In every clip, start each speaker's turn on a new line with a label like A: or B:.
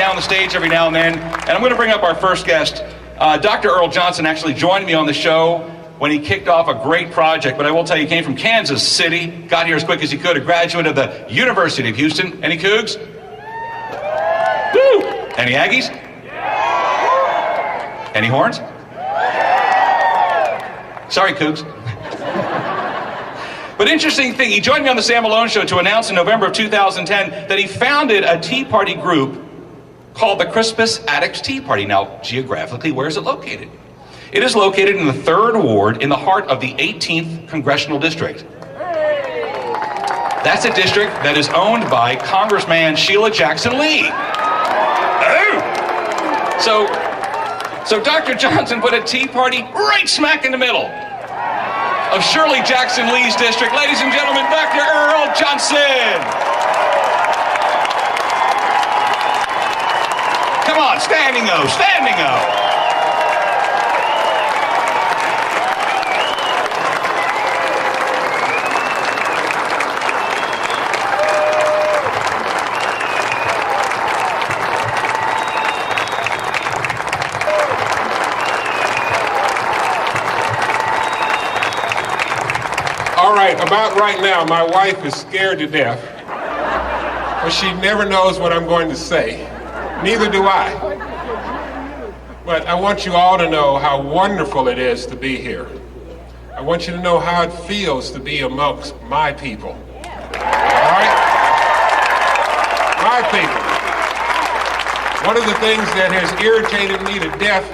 A: down the stage every now and then, and I'm going to bring up our first guest. Dr. Earl Johnson actually joined me on the show when he kicked off a great project, but I will tell you, he came from Kansas City, got here as quick as he could, a graduate of the University of Houston. Any Cougs? Woo! Any Aggies? Any Horns? Sorry, Cougs. But interesting thing, he joined me on the Sam Malone Show to announce in November of 2010 that he founded a Tea Party group called the Crispus Attucks Tea Party. Now, geographically, where is it located? It is located in the 3rd Ward in the heart of the 18th Congressional District. That's a district that is owned by Congressman Sheila Jackson Lee. Oh! So Dr. Johnson put a Tea Party right smack in the middle of Shirley Jackson Lee's district. Ladies and gentlemen, Dr. Earl Johnson. Come on, standing O, standing O.
B: All right, about right now, my wife is scared to death, but she never knows what I'm going to say. Neither do I. But I want you all to know how wonderful it is to be here. I want you to know how it feels to be amongst my people. All right? My people. One of the things that has irritated me to death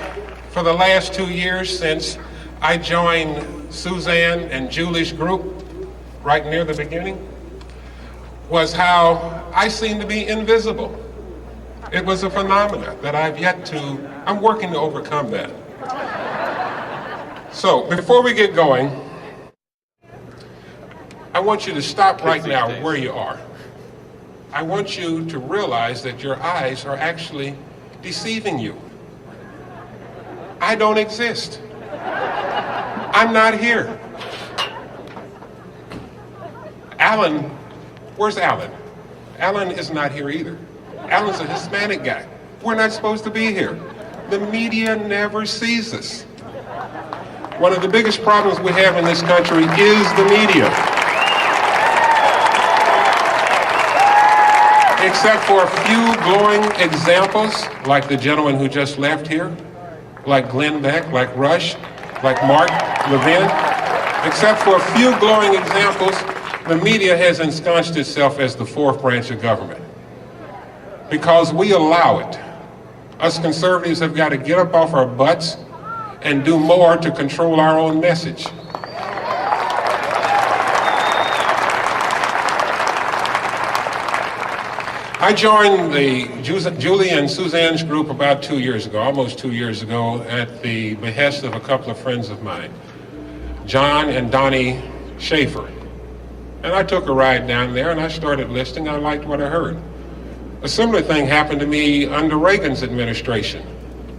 B: for the last 2 years since I joined Suzanne and Julie's group right near the beginning was how I seem to be invisible. It was a phenomenon that I'm working to overcome that. So before we get going, I want you to stop right now where you are. I want you to realize that your eyes are actually deceiving you. I don't exist. I'm not here. Alan, where's Alan? Alan is not here either. Alan's a Hispanic guy. We're not supposed to be here. The media never sees us. One of the biggest problems we have in this country is the media. Except for a few glowing examples, like the gentleman who just left here, like Glenn Beck, like Rush, like Mark Levin. Except for a few glowing examples, the media has ensconced itself as the fourth branch of government. Because we allow it. Us conservatives have got to get up off our butts and do more to control our own message. I joined the Julie and Suzanne's group about 2 years ago, almost 2 years ago, at the behest of a couple of friends of mine, John and Donnie Schaefer. And I took a ride down there and I started listening. I liked what I heard. A similar thing happened to me under Reagan's administration.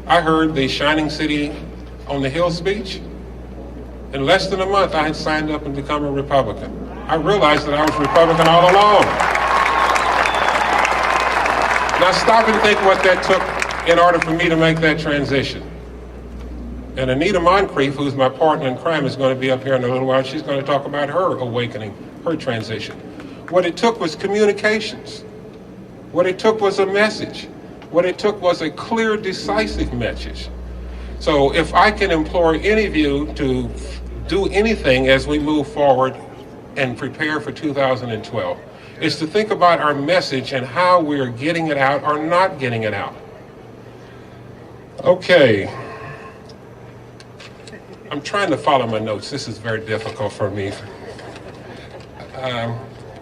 B: I heard the Shining City on the Hill speech. In less than a month, I had signed up and become a Republican. I realized that I was Republican all along. Now stop and think what that took in order for me to make that transition. And Anita Moncrief, who's my partner in crime, is going to be up here in a little while. She's going to talk about her awakening, her transition. What it took was communications. What it took was a message. What it took was a clear, decisive message. So if I can implore any of you to do anything as we move forward and prepare for 2012, is to think about our message and how we're getting it out or not getting it out. Okay. I'm trying to follow my notes. This is very difficult for me.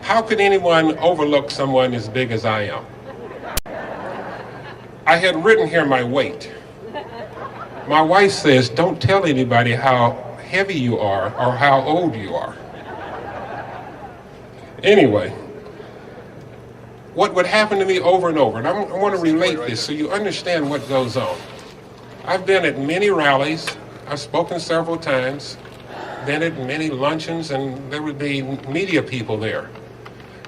B: How could anyone overlook someone as big as I am? I had written here my weight. My wife says, don't tell anybody how heavy you are or how old you are. Anyway, what would happen to me over and over, and I want to relate this so you understand what goes on. I've been at many rallies. I've spoken several times, been at many luncheons, and there would be media people there.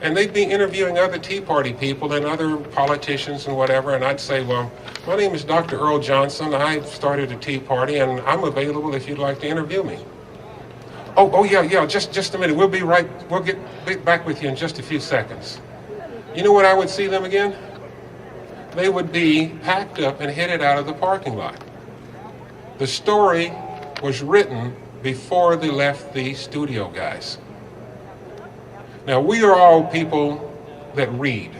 B: And they'd be interviewing other Tea Party people and other politicians and whatever, and I'd say, well, my name is Dr. Earl Johnson. I started a Tea Party, and I'm available if you'd like to interview me. Oh, yeah, just a minute. We'll get back with you in just a few seconds. You know what I would see them again? They would be packed up and headed out of the parking lot. The story was written before they left the studio, guys. Now, we are all people that read.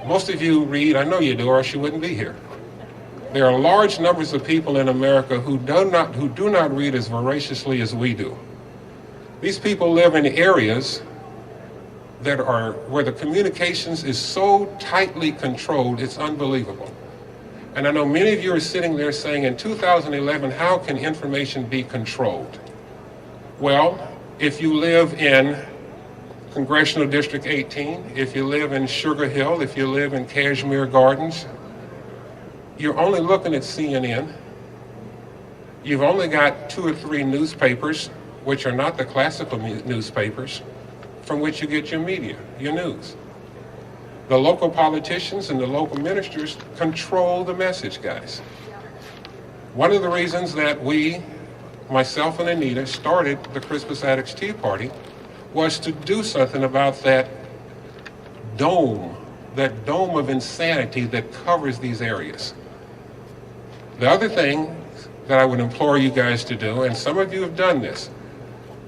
B: Most of you read, I know you do, or else you wouldn't be here. There are large numbers of people in America who do not read as voraciously as we do. These people live in areas that are where the communications is so tightly controlled, it's unbelievable. And I know many of you are sitting there saying, in 2011, how can information be controlled? Well, if you live in Congressional District 18, if you live in Sugar Hill, if you live in Kashmir Gardens, you're only looking at CNN. You've only got 2 or 3 newspapers, which are not the classical newspapers, from which you get your media, your news. The local politicians and the local ministers control the message, guys. One of the reasons that we, myself and Anita, started the Christmas Addicts Tea Party was to do something about that dome of insanity that covers these areas. The other thing that I would implore you guys to do, and some of you have done this,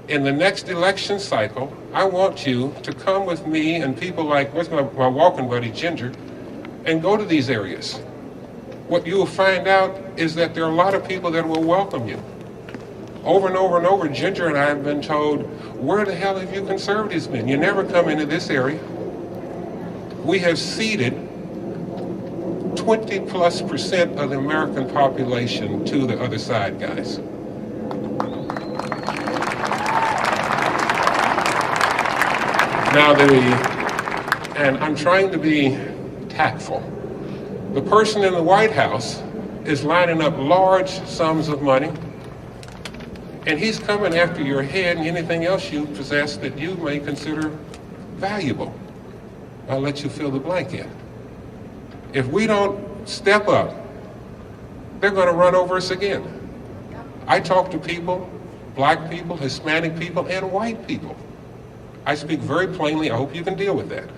B: in the next election cycle, I want you to come with me and people like, where's my walking buddy, Ginger, and go to these areas. What you will find out is that there are a lot of people that will welcome you. Over and over and over, Ginger and I have been told, where the hell have you conservatives been? You never come into this area. We have seeded 20+% of the American population to the other side, guys. Now, and I'm trying to be tactful. The person in the White House is lining up large sums of money, and he's coming after your head and anything else you possess that you may consider valuable. I'll let you fill the blank in. If we don't step up, they're going to run over us again. I talk to people, black people, Hispanic people, and white people. I speak very plainly. I hope you can deal with that.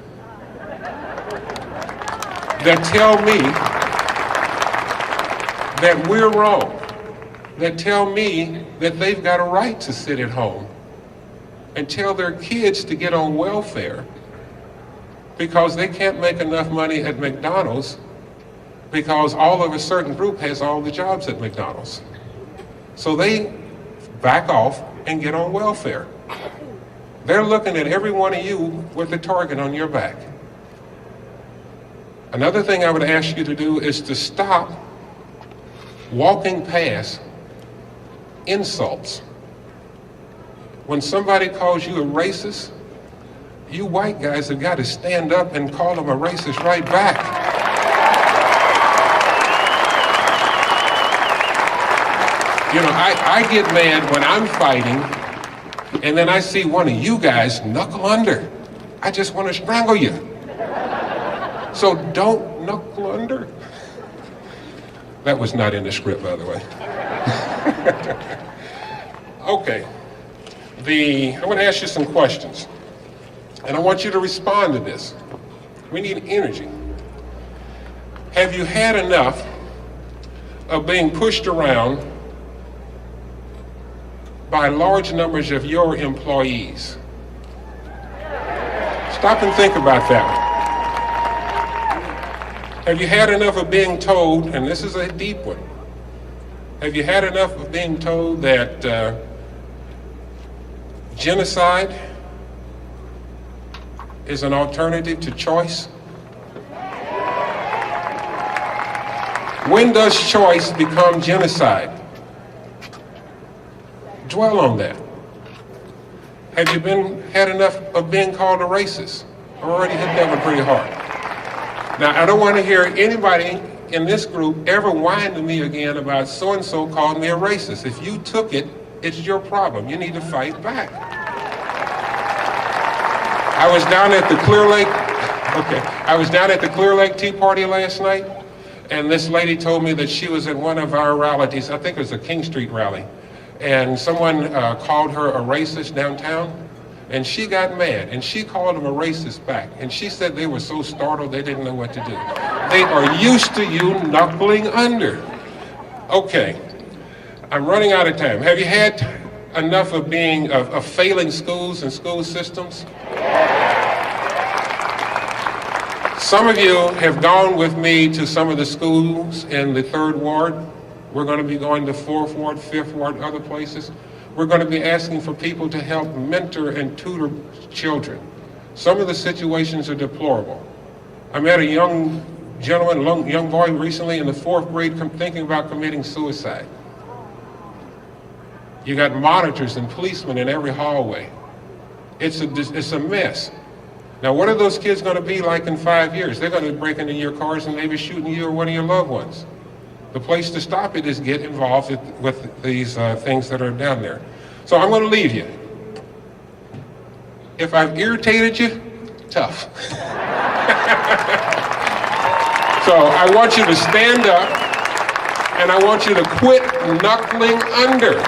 B: That tell me that we're wrong. That tell me that they've got a right to sit at home and tell their kids to get on welfare because they can't make enough money at McDonald's because all of a certain group has all the jobs at McDonald's. So they back off and get on welfare. They're looking at every one of you with a target on your back. Another thing I would ask you to do is to stop walking past insults. When somebody calls you a racist, you white guys have got to stand up and call them a racist right back. You know, I get mad when I'm fighting and then I see one of you guys knuckle under. I just want to strangle you. So don't knuckle under. That was not in the script, by the way. Okay. I'm going to ask you some questions. And I want you to respond to this. We need energy. Have you had enough of being pushed around by large numbers of your employees? Stop and think about that. Have you had enough of being told, and this is a deep one, have you had enough of being told that genocide is an alternative to choice? When does choice become genocide? Dwell on that. Have you had enough of being called a racist? I already hit that one pretty hard. Now, I don't want to hear anybody in this group ever whine to me again about so-and-so called me a racist. If you took it, it's your problem. You need to fight back. I was down at the Clear Lake. Okay, I was down at the Clear Lake Tea Party last night, and this lady told me that she was at one of our rallies. I think it was a King Street rally, and someone called her a racist downtown, and she got mad, and she called them a racist back, and she said they were so startled they didn't know what to do. They are used to you knuckling under. Okay, I'm running out of time. Have you had enough of failing schools and school systems? Some of you have gone with me to some of the schools in the 3rd Ward. We're going to be going to 4th Ward, 5th Ward, other places. We're going to be asking for people to help mentor and tutor children. Some of the situations are deplorable. I met a young gentleman, young boy recently in the 4th grade thinking about committing suicide. You got monitors and policemen in every hallway. It's a mess. Now, what are those kids going to be like in 5 years? They're going to break into your cars and maybe shooting you or one of your loved ones. The place to stop it is get involved with these things that are down there. So I'm going to leave you. If I've irritated you, tough. So I want you to stand up, and I want you to quit knuckling under.